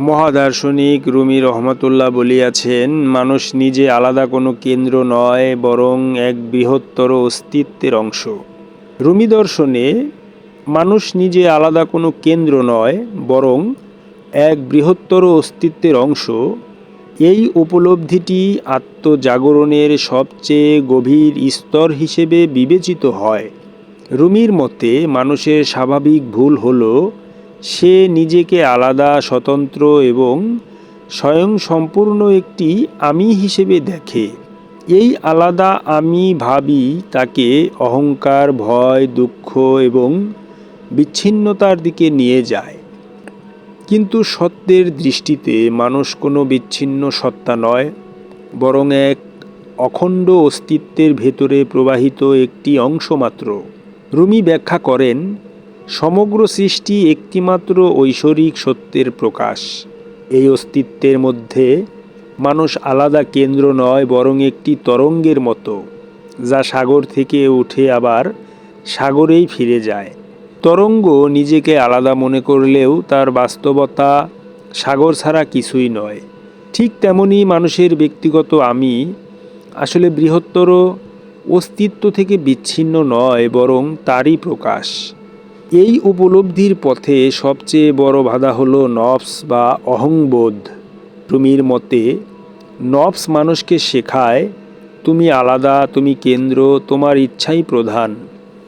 মহাদার্শনিক রুমি রহমতুল্লাহ বলিয়াছেন, মানুষ নিজে আলাদা কোনো কেন্দ্র নয়, বরং এক বৃহত্তর অস্তিত্বের অংশ। রুমি দর্শনে মানুষ নিজে আলাদা কোনো কেন্দ্র নয়, বরং এক বৃহত্তর অস্তিত্বের অংশ। এই উপলব্ধিটি আত্মজাগরণের সবচেয়ে গভীর স্তর হিসেবে বিবেচিত হয়। রুমির মতে মানুষের স্বাভাবিক ভুল হল সে নিজেকে আলাদা, স্বতন্ত্র এবং স্বয়ংসম্পূর্ণ একটি আমি হিসেবে দেখে। এই আলাদা আমি ভাবই তাকে অহংকার, ভয়, দুঃখ এবং বিচ্ছিন্নতার দিকে নিয়ে যায়। কিন্তু সত্যের দৃষ্টিতে মানুষ কোনো বিচ্ছিন্ন সত্তা নয়, বরং এক অখণ্ড অস্তিত্বের ভেতরে প্রবাহিত একটি অংশ মাত্র। রুমি ব্যাখ্যা করেন, সমগ্র সৃষ্টি একটিমাত্র ঐশ্বরিক সত্যের প্রকাশ। এই অস্তিত্বের মধ্যে মানুষ আলাদা কেন্দ্র নয়, বরং একটি তরঙ্গের মতো, যা সাগর থেকে উঠে আবার সাগরেই ফিরে যায়। তরঙ্গ নিজেকে আলাদা মনে করলেও তার বাস্তবতা সাগর ছাড়া কিছুই নয়। ঠিক তেমনি মানুষের ব্যক্তিগত আমি আসলে বৃহত্তর অস্তিত্ব থেকে বিচ্ছিন্ন নয়, বরং তারই প্রকাশ। এই উপলব্ধির পথে সবচেয়ে বড় বাধা হলো নফস বা অহংবোধ। রুমির মতে নফস মানুষকে শেখায়, তুমি আলাদা, তুমি কেন্দ্র, তোমার ইচ্ছাই প্রধান।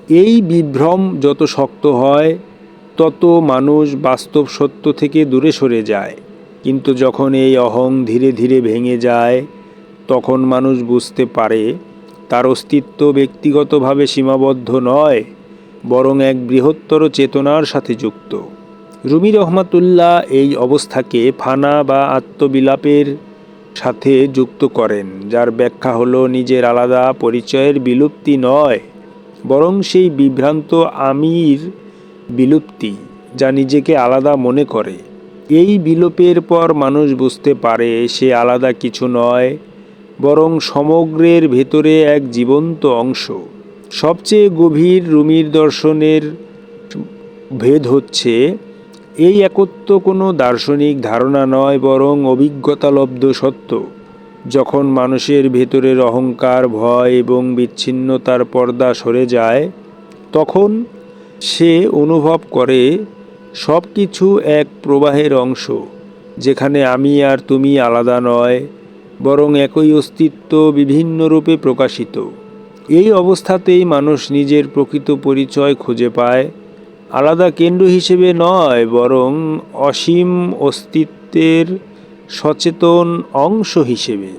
এই বিভ্রম যত শক্ত হয়, তত মানুষ বাস্তব সত্য থেকে দূরে সরে যায়। কিন্তু যখন এই অহং ধীরে ধীরে ভেঙে যায়, তখন মানুষ বুঝতে পারে তার অস্তিত্ব ব্যক্তিগতভাবে সীমাবদ্ধ নয়, বরং এক বৃহত্তর চেতনার সাথে যুক্ত। রুমি রহমাতুল্লাহ এই অবস্থাকে ফানা বা আত্মবিলাপের সাথে যুক্ত করেন, যার ব্যাখ্যা হলো নিজের আলাদা পরিচয়ের বিলুপ্তি নয়, বরং সেই বিভ্রান্ত আমির বিলুপ্তি, যা নিজেকে আলাদা মনে করে। এই বিলোপের পর মানুষ বুঝতে পারে সে আলাদা কিছু নয়, বরং সমগ্রের ভেতরে এক জীবন্ত অংশ। সবচেয়ে গভীর রুমির দর্শনের ভেদ হচ্ছে, এই একত্ব কোনো দার্শনিক ধারণা নয়, বরং অভিজ্ঞতালব্ধ সত্য। যখন মানুষের ভেতরের অহংকার, ভয় এবং বিচ্ছিন্নতার পর্দা সরে যায়, তখন সে অনুভব করে সব কিছু এক প্রবাহের অংশ, যেখানে আমি আর তুমি আলাদা নয়, বরং একই অস্তিত্ব বিভিন্ন রূপে প্রকাশিত। এই অবস্থাতেই মানুষ নিজের প্রকৃত পরিচয় খুঁজে পায়, আলাদা কেন্দ্র হিসেবে নয়, বরং অসীম অস্তিত্বের সচেতন অংশ হিসেবে।